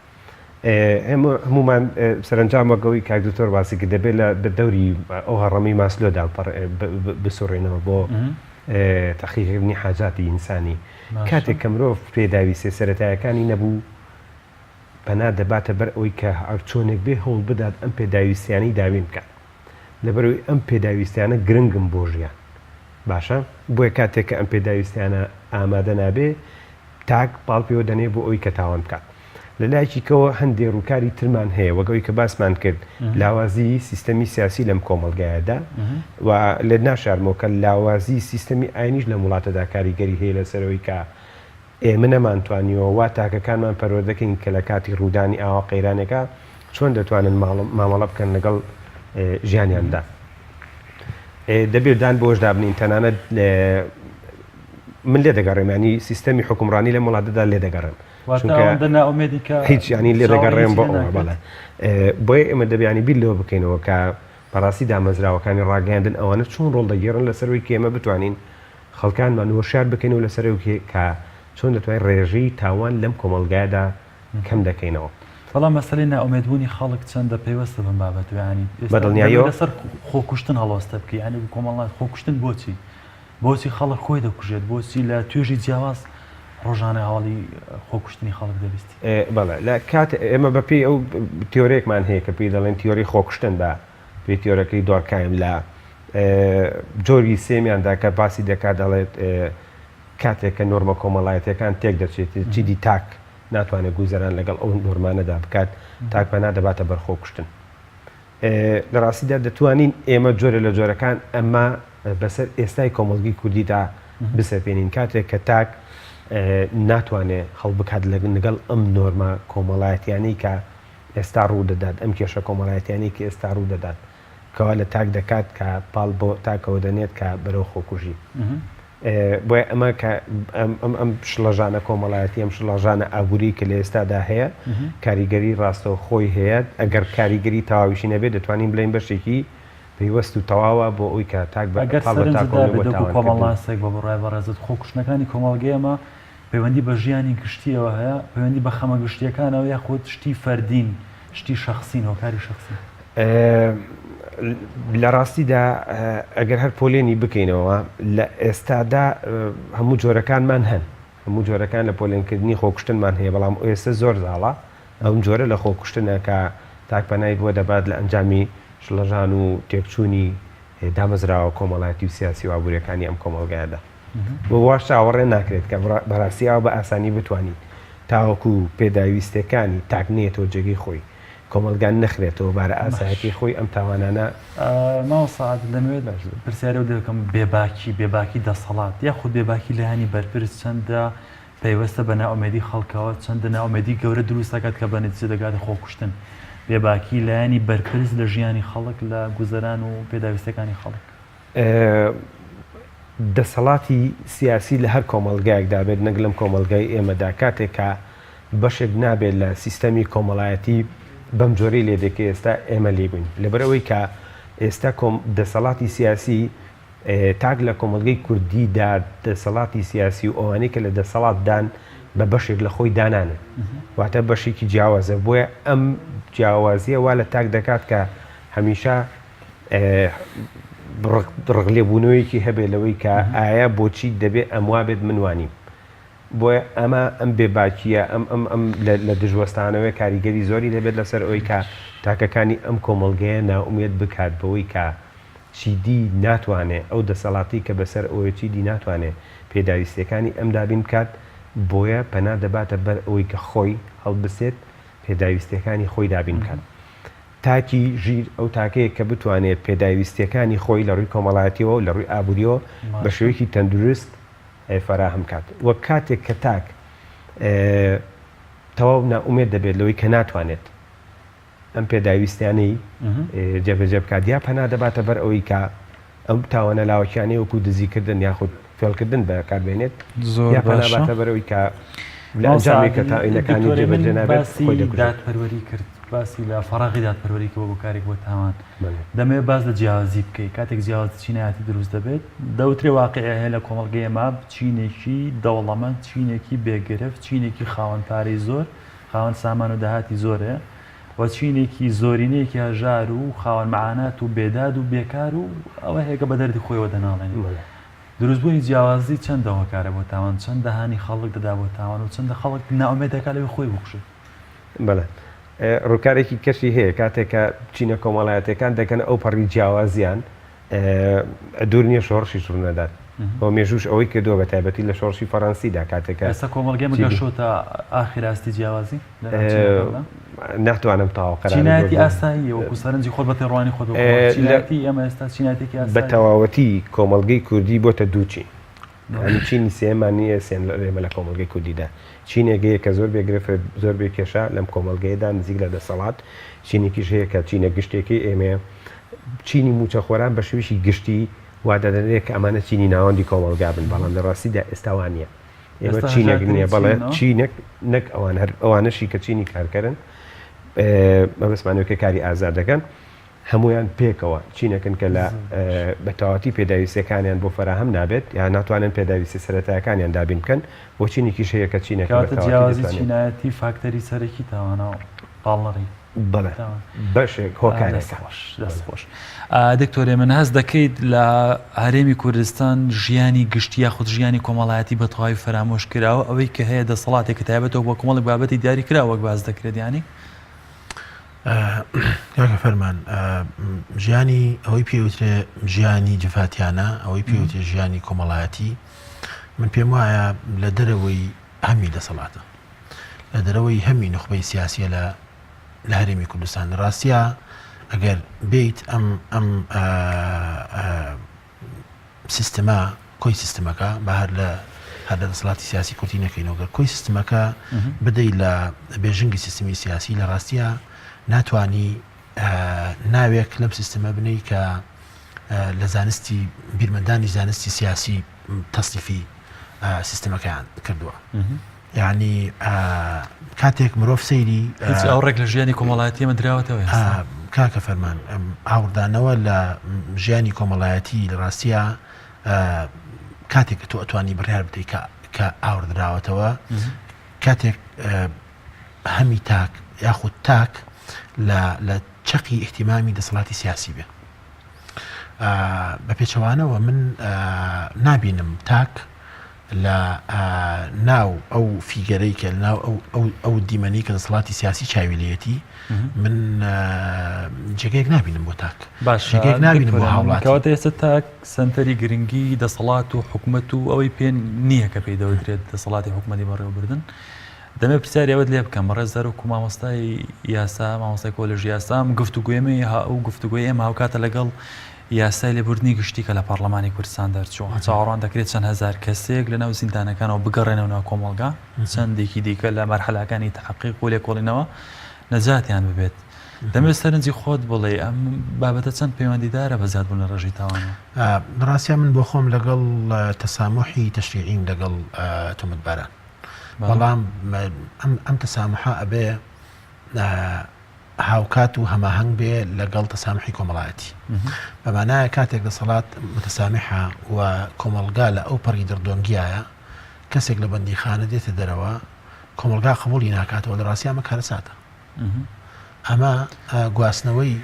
هەمومان سەرنجامەگەوەی کاک دکتۆر باسی کە دەبێت لە دەوری ئەو هەڕەمی ماسلۆدا بسوڕێنەوە بۆ تەحقیقکردنی حاجاتی ئینسانی کاتێک کە مرۆڤ پێداویستێ سەرەتایەکانی نەبوو پەنا دەباتە بەر ئەوەی کە چۆنێک بێ هەوڵ بدات ئەم پێداویستیانی داوین بکات لەبەرەوەی ئەم پێداویستیانە گرنگم بۆ ژیان باشە بۆیە کاتێک کە ئەم پێداویستیانە ئامادە نابێ تاک پاڵ پێوە دەنێ بۆ ئەوی کە تاوان بکات لە لایەکیکەوە هەندێک ڕووکاری ترمان هەیە وەگەوەی کە باسمان کرد لاوازی سیستەمی سیاسی لەم کۆمەلگایەدا و لە ناشارمەوە کە لاوازی سیستەمی ئاینیش لە وڵاتەدا کاریگەری هەیە لەسەرەوەی کە ئێمە نەمانتوانیەوە وا تاکەکانمان پەروە دەکەین کە لە کاتی ڕوودانی ئاوا قەیرانەکە چۆن دەتوانن مامەڵە بکەن لەگەڵ ژیانیاندا دەبێت دان بۆش دابنین تەنانەت من لێ دەگەڕێمانی سیستەمی حکومڕانی لە وڵاتەدا لێ دەگەڕن هیچ ینی لێ دەگەڕێم بۆ ئەوە بەڵێ بۆیە ئێمە دەبیانی بیر لەوە بکەینەوە کە بەڕاستی دامەزراوەکانی ڕاگەاندن ئەوانە چۆن ڕۆڵ دەگەێڕن لەسەروی کە ئێمە بتوانین خەڵکانمان وەشار بکەینەوە لەسەرەوەی کە چۆن دەتوانین ڕێژەی تاوان لەم کۆمەلگایەدا کەم دەکەینەوە بەڵام مەسەلەی نائومێدبوونی خەڵک چەندە پێوەستە بم بابەتوانی بەدڵنیاییەوە لەسەر خۆکوشتن هەڵۆستە بکە ینی کۆمەڵات خۆکوشتن بۆچی خەڵک خۆی دەکوژێت بۆچی لە توێژی جیاواز ڕۆژانە هەواڵی خۆکوشتنی خەڵک دەبیستی بەڵێ لە کات ئێمە بەپی ئەو تیۆرێکمان هەیە کە پێی دەڵێن تیۆری خۆکوشتن بە پێی تیۆرەکەی دۆرکایم لە جۆری سێمیاندا کە باسی دەکات دەڵێت کاتێک کە نۆرمە کۆمەڵایەتەکان تێک دەچێت چیدی تاک ناتوانێت گوزەران لەگەڵ ئەو نۆرمانەدا بکات تاکپەنا دەباتە بەرخۆکوشتن لە ڕاستیدا دەتوانین ئێمە جۆرە لە جۆرەکان ئەمە بەسەر ئێستای کۆمەڵگی کوردیدا بسەپێنین کاتێک کە تاک ناتوانێت هەڵ بکات لەگەڵ ئەم نۆرمە کۆمەڵایەتیانی کە ئێستا ڕوو دەدات ئەم کێشە کۆمەڵایەتیانی کە ئێستا ڕوو دەدات کەوا لە تاک دەکات کە پاڵ بۆ تاکەوە دەنێت کە بەرەو خۆکوژی بۆیە ئەمە ئەم شڵەژانە کۆمەڵایەتی ئەم شڵەژانە ئابووری کە لە ئێستادا هەیە کاریگەری ڕاستەوە خۆی هەیە ئەگەر کاریگەری تەواویشی نەبێت دەتوانین بڵین بەشێکی پێیوەست و تەواوە بۆ ئەوی کە تاک کۆمەڵاسێک بە بڕای بەڕێزت خۆکوشتنەکانی کۆمەڵگەیەمە پەیوەندی بە ژیانی گشتیەوە هەیە پەیوەندی بە خەمە گشتیەکانەوە یاخود شتی فەردین شتی شەخسین هۆکاری شەخسی لە ڕاستیدا ئەگەر هەر پۆلێنی بکەینەوە لە ئێستادا هەموو جۆرەکانمان هەن هەموو جۆرەکان لە پۆلێنکردنی خۆکوشتنمان هەیە بەڵام ئێستا زۆر زاڵە ئەم جۆرە لە خۆکوشتنە کە تاکپەنای بۆ دەبات لە ئەنجامی شڵەژان و تێکچوونی دامەزراوە کۆمەڵایەتی و سیاسی و ئابوووریەکانی ئەم کۆمەڵگایەدا بۆ واش چاوەڕێ ناکرێت کە بەڕاستیەوە بە ئاسانی بتوانیت تاوەکو پێداویستەکانی تاکنێتەوە جێگەی خۆی کۆمەلگان نەخرێتەوە بارە ئاسایەتی خۆی ئەم تاوانانە ماوەسەعات لەمەوێت پرسیارە دەکەم بێباکی دەسەڵات یاخود بێباکی لایانی بەرپرس چەندە پەیوەستە بە ناومێدی خەڵکەوە چەندە ناومێدی گەورە دروست دەکات کە بەنەتیجە دەگاتە خۆکوشتن بێباکی لایانی بەرپرس لە ژیانی خەڵک لە گوزەران و پێداویستەکانی خەڵک دەسەڵاتی سیاسی لە هەر کۆمەلگایەکدا بێت نەک لەم کۆمەلگای ئێمەدا کاتێک کە بەشێک نابێت لە سیستەمی کۆمەڵایەتی بەم جۆرەی لێ دەکە ئێستا ئێمە لێ بووین لەبەرەوەی کە ئێستا دەسەڵاتی سیاسی تاک لە کۆمەلگەی کوردیدا دەسەڵاتی سیاسی و ئەوانەی کە لە دەسەڵاتدان بە بەشێک لە خۆی دانانێت واتە بەشێکی جیاوازە بۆیە ئەم جیاوازیە وا لە تاک دەکات کە هەمیشە ڕغلێبوونەوەیەکی هەبێت لەوەی کە ئایا بۆچی دەبێت ئەموا بێت منوانیم بۆیە ئەمە ئەم بێباکیە ئەم لە دژوەستانەوەی کاریگەری زۆری دەبێت لەسەر ئەوەی کە تاکەکانی ئەم کۆمەلگەیە ناومێت بکات بەوەی کە چیدی ناتوانێت ئەو دەسەڵاتی کە بەسەر ئەوەی چیدی ناتوانێت پێداویستەکانی ئەم دابین بکات بۆیە پەنا دەباتە بەر ئەوەی کە خۆی هەڵبسێت پێداویستەکانی خۆی دابین بکات تاکی ژیر ئەو تاکەیە کە بتوانێت پێداویستەکانی خۆی لە ڕووی کۆمەڵایەتیەوە و لە ڕووی ئابوووریەوە بە شێوەیەکی تەندروست فراهم کات وەک کاتێک کە تاک تەواو ناومێت دەبێت لەوەی کە ناتوانێت ئەم پێداویستیانەی جێبەجێ بکات یا پەنا دەباتە بەر ئەوەی کە ئەم تاوانە لاوەکیانەی وەکو دزیکردن یاخود فێڵکردن بەکاربێنێت یا پەناباتە بەرەوەی کە لە ئەنجامی کە تاوینەکانی جێبەجێ نابێت خۆی دەکوژێت دادپەروەری کرد باسی لە فەڕاغی دادپەروەریکەوە بۆ کارێک بۆ تاوان دەمەوێت باز لە جیاوازی بکەیت کاتێک جیاوازی چینایەتی دروست دەبێت دەوترێ واقعە هەیە لە کۆمەڵگەی ئەمە چینێکی دەوڵەمەند چینێکی بێگرفت چینێکی خاوەن پارەی زۆر خاوەن سامان و داهاتی زۆرە و چینێکی زۆرینەیەکی هەژار و خاوەن مەعانات و بێداد و بێکار و ئەوە هەیەکە بە دەردی خۆیەوە دەناڵێنێت دروستبوونی جیاوازی چەندەوە کارە بۆ تاوان چەند دەهانی خەڵک دەدا بۆ تاوان و چەندە خەڵک ناومێت دەکات لەوێ خۆی بخشێت بەڵێ ڕووکارێکی کەشی هەیە کاتێکە چینە کۆمەڵایەتەکان دەکەن ئەو پەڕی جیاوازیان دوور نییە شۆڕشی ڕوونەدات بۆ مێژوش ئەوەی کردووە بە تایبەتی لە شۆڕشی فەڕەنسیدا کاتێکە ئێستا کۆمەڵگەی گەشۆتە ئاخراستی جیاوازی ناتوانم تاواقەران چینایەتی ئاسایی وەکو سەرنجی خۆت بە پێڕوانی خۆت چینایەتی ئەمە ئێستا چینایەتێکی ئاسایی بە تەواوەتی کۆمەڵگەی کوردی بۆتە دووچین چینی سێمان نییە سێن لێمە لە کۆمەڵگەی کوردیدا چینێگەیە کە زۆر بێگرفت زۆر بێ کێشە لەم کۆمەڵگەیەدا نزیک لە دەسەڵات چینێکیش هەیە کە چینە گشتێکی ئێمە چینی موچەخۆران بە شویشی گشتی وادەدەنێت کە ئەمانە چینی ناوەندی کۆمەڵگا بن بەڵام لە ڕاستیدا ئێستاوانە ئێمە چینێک نییە بەڵێ چینێک نەک ئەوانەشی کە چینی کارکردن مەبەستمانەوەکە کاری ئازاد دەکەن هەمویان پێکەوە چینەکەن کە لە بەتەواتی پێداویستەکانیان بۆ فراهم نابێت یا ناتوانن پێداویستی سەرەتایەکانیان دابین بکەن بۆ چینێکیش هەیە کە چینەکە جیاوازی چینایەتی فاکتەری سەرەکی تاوانەوە باڵنەڕی بڵێ بەشێک هۆکارێکە دەستخۆش دکتۆرێ من هەست دەکەیت لە هەرێمی کوردستان ژیانی گشتی یاخود ژیانی کۆمەڵایەتی بە تەواوی فرامۆش کراوە ئەوەی کە هەیە دەسەڵاتێک کە تایبەتەوە بۆ کۆمەڵێک بابەتی دیاری کراوە وەک باز دەکرێت ینی یاکە فەرمان ژیانی ئەوەی پێوترێ ژیانی جفاتیانە ئەوەی پێوتێ ژیانی کۆمەڵایەتی من پێم وایە لە دەرەوەی هەمی دەسەڵاتە لە دەرەوەی هەمی نخبەی سیاسیە لە هەرێمی کوردستان ڕاستیە ئەگەر بیت ئەم سیستەما کۆی سیستەمەکە بە هەر لە دەسەڵاتی سیاسی کورتی نەکەینەوەگەر کۆی سیستەمەکە بدەی لە بێژنگی سیستمی سیاسی لە ڕاستیە ناتوانی ناوێک لەم سیستەمە بنەی کە لە زانستی بیرمەندانی زانستی سیاسی تەصنیفی سیستەمەکەیان کردووە یعنی کاتێک مرۆڤ سەیری ئەو ڕێک لە ژیانی کۆمەڵایەتی ئەمە دراوەتەوە کاکە فەرمان ئاوردانەوە لە ژیانی کۆمەڵایەتی لە ڕاستیە کاتێک کە تۆ ئەتوانی بڕیار بدەیت کە ئاوردراوەتەوە کاتێک هەمی تاک یاخود تاک لە چەقی احتیمامی دەسەڵاتی سیاسی بێ بە پێچەوانەوە من نابینم تاک لە ناو ئەو فیگەرەی کە ناو ئەو دیمەنی کە دەسەڵاتی سیاسی چاویلەتی من جێگەیەک نبینم بۆ تاک جێگەیەک نبینم بۆ هاوڵاتیەوە ئێستا تاک سنتەری گرنگی دەسەڵات و حکوومەت و ئەوەی پێ نییە کە پێی دەوترێت دەسەڵاتی حکوومەتی بەڕێوەبردن دەمێ پرسیارەوەت لێ بکەم ڕێزەر و مامۆستای یاسا مامۆستای کۆلژی یاسام گفتوگوێمە ئەو گفتوگوی ئێمە هاوکاتە لەگەڵ یاسای لێبوردنی گشتی کە لە پەرلەمانی کوردستان دەرچووە چاوەڕوان دەکرێت چەند هەزار کەسێک لە ناو زیندانەکانەوە بگەڕێنەوە ناو کۆمەڵگا چەندێکی دیکە لە مەرحەلەکانی تحقیق و لێکۆڵینەوە نەجاتیان ببێت دەمێت سەرنجی خۆت بڵێ ئەم بابەتە چەند پەیوەندیدارە بە زیادبوون لە ڕێژەی تاوانە ڕاستیە من بۆ خۆم لەگەڵ تەسامحی تەشریعیم لەگەڵ تۆمەتباران بەڵام ئەم تەسامحە ئەبێ هاوکات و هەماهەنگ بێ لەگەڵ تەسامحی کۆمەڵایەتی بەمانایە کاتێک دەسەڵات متەسامحە و کۆمەڵگا لە ئەو پەڕی دەردۆنگیایە کەسێک لە بەندیخانە دێتە دەرەوە کۆمەڵگا قبولی ناکاتەوە لە ڕاستیە ئەمە کارەساتە ئەمە گواستنەوەی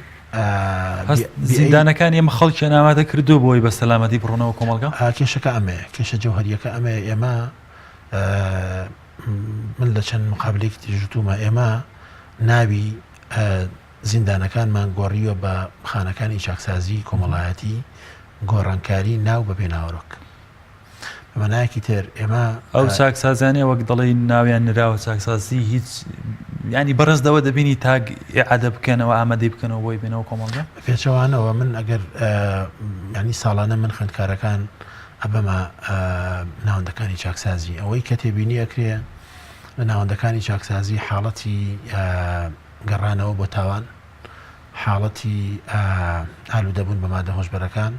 زیندانەکان ئێمە خەڵکیان ئامادە کردو بۆی بە سەلامەتی بڕۆنەوە کۆمەڵگا کێشەکە ئەمێ کێشە جەوهەریەکە ئەمێ ئێمە من لە چەند مقابلێکی تیژوتومە ئێمە ناوی زیندانەکانمان گۆڕیوە بە خانەکانی چاکسازی کۆمەڵایەتی گۆڕانکاری ناو بە پێناوەڕۆک بەمانایەکی تر ئێمە ئەو چاکسازانێ وەک دەڵێ ناویان نراوە چاکسازی هیچ ینی بەڕێزدەوە دەبینی تاگ عادە بکەنەوە ئامادەی بکەنەوە بۆی بێنەوە کۆمەڵگا پێچەوانەوە من ئەگەر ینی ساڵانە من خوێندکارەکان ئەبەمە ناوەندەکانی چاکسازی ئەوەی کە تێبینی ئەکرێ لە ناوەندەکانی چاکسازی حاڵەتی گەڕانەوە بۆ تاوان حاڵەتی ئالوودەبوون بە مادە هۆشبەرەکان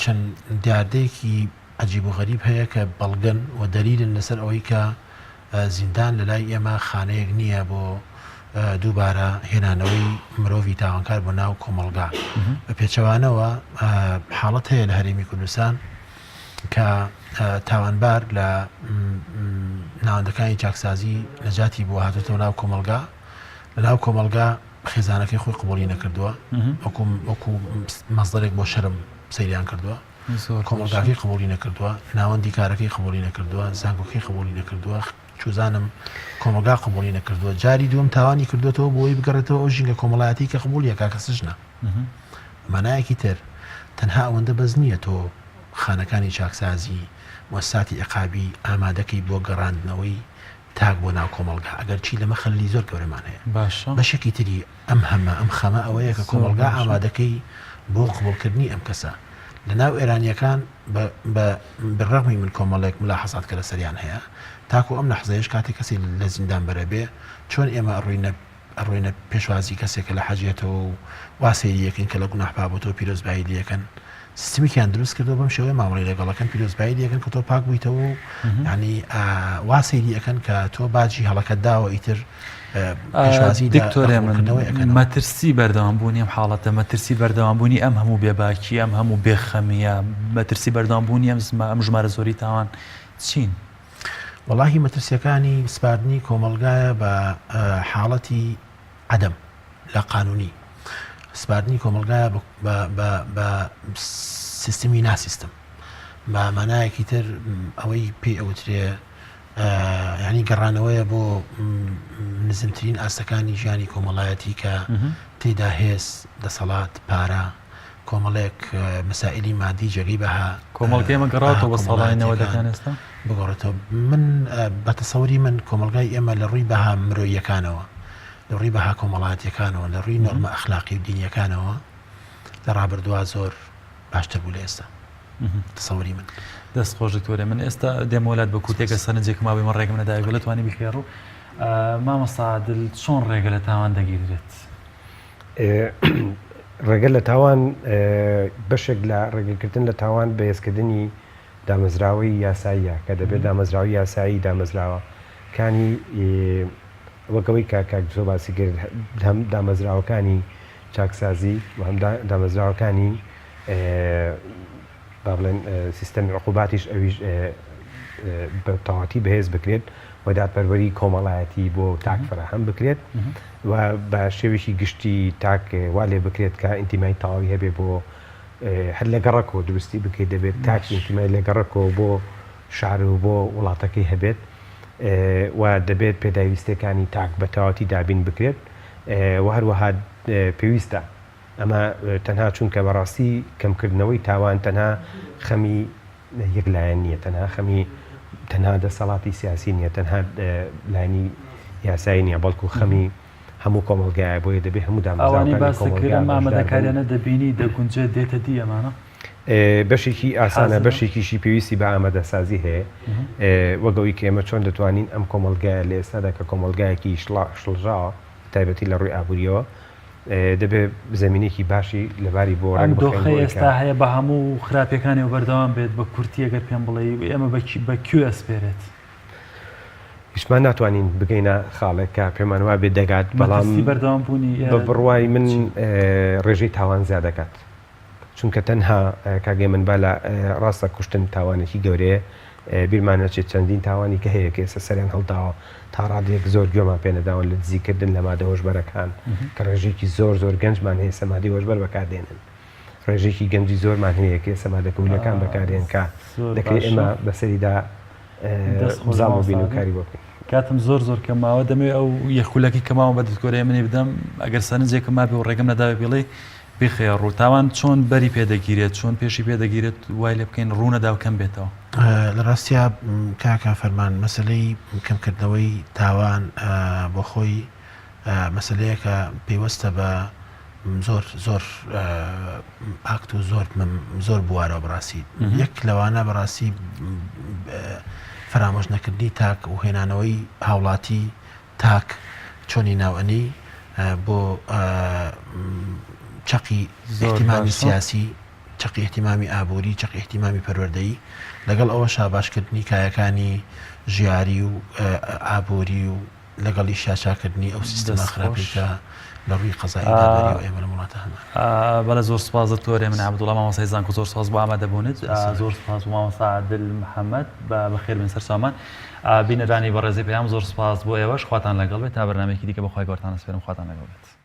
چەند دیاردەیەکی عجیب و غەریب هەیە کە بەڵگەن و دەلیلن لەسەر ئەوەی کە زیندان لە لای ئێمە خانەیەک نییە بۆ دووبارە هێنانەوەی مرۆڤی تاوانکار بۆ ناو کۆمەڵگا بە پێچەوانەوە حاڵەت هەیە لە هەرێمی کوردستان کە تاوانبار لە ناوەندەکانی چاکسازی نەجاتی بۆ هاتوتەوە ناو کۆمەڵگا لە ناو کۆمەڵگا خێزانەکەی خۆی قبولی نەکردووە وەکو مەزدەرێک بۆ شەرم سەیریان کردووە کۆمەڵگاکەی قبولی نەکردووە ناوەندی کارەکەی قبولی نەکردووە زانکۆکەی قبولی نەکردووە چوزانم کۆمەڵگا قبولی نەکردووە جاری دوم تاوانی کردوێتەوە بۆی بگەڕێتەوە ئەو ژینگە کۆمەڵایەتی کە قبولیە کە سژنە مانایەکی تر تەنها ئەوەندە بەز نییە تۆ خانەکانی چاکسازی وەساتی عقابی ئامادەکەی بۆ گەڕاندنەوەی تاک بۆ ناو کۆمەڵگا ئەگەر چی لەمە خەلی زۆر گەورەمان هەیە بەشێکی تری ئەم خەمە ئەوەیە کە کۆمەڵگا ئامادەکەی بۆ قبولکردنی ئەم کەسە لە ناو ئێرانیەکان بەڕەغمی من کۆمەڵێک ملاحەزات کە لە سەریان هەیە تاکو ئەم لەحزەیەش کاتێک کەسی لە زیندان بەرەبێ چۆن ئێمە ئەڕۆینە پێشوازی کەسێکە لە حەجێتەوە و واسەیری یەکەن کە لە گوناح بۆتەوە پیرۆزبایی دیەکەن سیستمیکیان دروست کردو بەم شێوەیە مامەڵی لەگەڵەکەن پیرۆزبایی دیەکەن کە تۆ پاک بوویتەوە و ینی واسەیری ئەەکەن کە تۆ باجی هەڵەکەت داوە ئیتر دکتۆرێ من مەترسی بەردەوامبوونی ئەم حاڵەتە مەترسی بەردەوامبوونی ئەم هەموو بێباکی ئەم هەموو بێخەمیە مەترسی بەردەوامبوونی ئەم ژمارە زۆری تاوان چین وەڵاهی مەترسیەکانی سپاردنی کۆمەڵگایە بە حاڵەتی عەدەم لە قانونی سپاردنی کۆمەڵگایە بە سیستمی ناسیستم بە مانایەکی تر ئەوەی پێی ئەوترێ ینی گەڕانەوەیە بۆ نزمترین ئاستەکانی ژیانی کۆمەڵایەتی کە تێدا هێز دەسەڵات پارە کۆمەڵێک مەسائلی مادی جێگەی بەها کۆمەڵگەمە گەڕاتەوە بە ساڵینەوە دەکەن ئێستا بگۆڕێتەوە من بە تەسەوری من کۆمەلگای ئێمە لە ڕووی بەها مرۆیەکانەوە لە ڕووی بەها کۆمەڵاتیەکانەوە لە ڕووی نۆرمە ئەخلاقی و دینیەکانەوە لە ڕابردووە زۆر باشتر بوو لە ئێستا تەسەوری من دەست خۆش دکتۆرە من ئێستا دێمەولات بە کوتێکە سەرنجێک ماوەی من ڕێگەم نەداوی بە توانی بخێڕ و مامۆستا عادل چۆن ڕێگە لە تاوان دەگیرێت ڕێگە لە تاوان بەشێک لە ڕێگەکردن لە تاوان بەهێزکردنی دامەزراوەی یاساییە کە دەبێت دامەزراوی یاسایی دامەزراوەکانی وەکەوەی کاکزۆ باسی کرد هەم دامەزراوەکانی چاکسازی و هەم دامەزراوەکانی با بڵێن سیستەمی عقوباتیش ئەویش بە تەواوەتی بەهێز بکرێت و دادپەروەری کۆمەڵایەتی بۆ تاک فراهەم بکرێت و بە شێوێکی گشتی تاک وا لێ بکرێت کە ئینتیمای تەواوی هەبێ بۆ هەر لە گەڕەکەوە دروستی بکەیت دەبێت تاک ئینتیمای لە گەڕەکەوە بۆ شار و بۆ وڵاتەکەی هەبێت و دەبێت پێداویستەکانی تاک بە تەواوەتی دابین بکرێت و هەروەها پێویستە ئەمە تەنها چونکە بەڕاستی کەمکردنەوەی تاوان تەنها خەمی یەکلایەن نییە تەنها دەسەڵاتی سیاسی نییە تەنها لایانی یاسایی نییە بەڵکو خەمی هەموو کۆمەڵگایە بۆیە دەبێت هەموو دامەزراوەکانی کۆمەڵگا ئامادەکاریانە دەبینی دەگونجێت دێتە دی ئەمانە بەشێکی ئاسانە بەشێکیشی پێویستی بە ئامادەسازی هەیە وەگەوەی کە ئێمە چۆن دەتوانین ئەم کۆمەڵگایە لە ئێستادا کە کۆمەڵگایەکی شڵژاوە تایبەتی لە ڕووی ئابوووریەوە دەبێت زمینێکی باشی لەباری بۆ ئەم دۆخی ئێستا هەیە بە هەموو خراپەکانی و بەردەوام بێت بە کورتی ئەگەر پێم بڵێ ئێمە بە کوێ ئەسپێرێت هیچمان ناتوانین بگەینە خاڵێکە پێمان وا بێ دەگات بەڵام بەردەوامبوونی بە بڕوای من ڕێژەی تاوان زیاد دەکات چونکە تەنها کاگەی من با لە ڕاستە کوشتن تاوانێکی گەورەیە بیرمانەچێت چەندین تاوانی کە هەیە کە ئێستا سەریان هەڵداوە تا ڕادێک زۆر گوێمان پێنەداون لە دزیکردن لە مادە هۆشبەرەکان کە ڕێژێکی زۆر زۆر گەنجمان هەیە سەمادی هۆشبەر بەکاردێنن ڕێژێکی گەنجی زۆرمان هەیە کە سەمادەکەولەکان بەکاردێن کە دەکرێت ئێمە بەسەریدا بزاڵ بین و کاری بۆ بکەین کاتم زۆر زۆر کەماوە دەمەوێت ئەو یەخولەکی کەماوە بە دکتۆرەیە منی بدەم ئەگەر سەرنجێکم ما بێ و ڕێگەم نەداوێت بڵێ بخێ ڕووتاوان چۆن بەری پێدەگیرێت چۆن پێشی پێدەگیرێت وای لێ بکەین ڕوونەدا و کەم بێتەوە لە ڕاستیا کاکە فەرمان مەسلەی کەمکردنەوەی تاوان بۆ خۆی مەسلەیەکە پێوەستە بە زۆر ئاکت و زۆر بوارەوە بەڕاستی یەک لەوانە بەڕاستی فرامۆژ نەکردنی تاک و هێنانەوەی هاوڵاتی تاک چۆنی ناوئەنی بۆ چەقی احتیمامی سیاسی چەقی احتیمامی ئابووری چەقی احتیمامی پەروەردەیی لەگەڵ ئەوەشا باشکردنی کایەکانی ژیاری و ئابووری و لەگەڵی شاشاکردنی ئەو سیستەمە خراپێکە لە ڕووی قەزاییداداری و ئێمە لە وڵاتە هەمان بەڵە زۆر سپاس دکتۆرێ من عەبدوڵڵا مامۆستای زانکۆ زۆر سپاس بۆ ئامادەبوونت زۆر سپاس بۆ مامۆستا عادل محەممەد بەخێر بن سەر سامان بینەرانی بەڕێزی پێیان زۆر سپاس بۆ ئێوەش خواتان لەگەڵ بێت تا بەرنامێکی دیکە بەخوای گەورتان سپێرم خواتان لەگەڵ بێت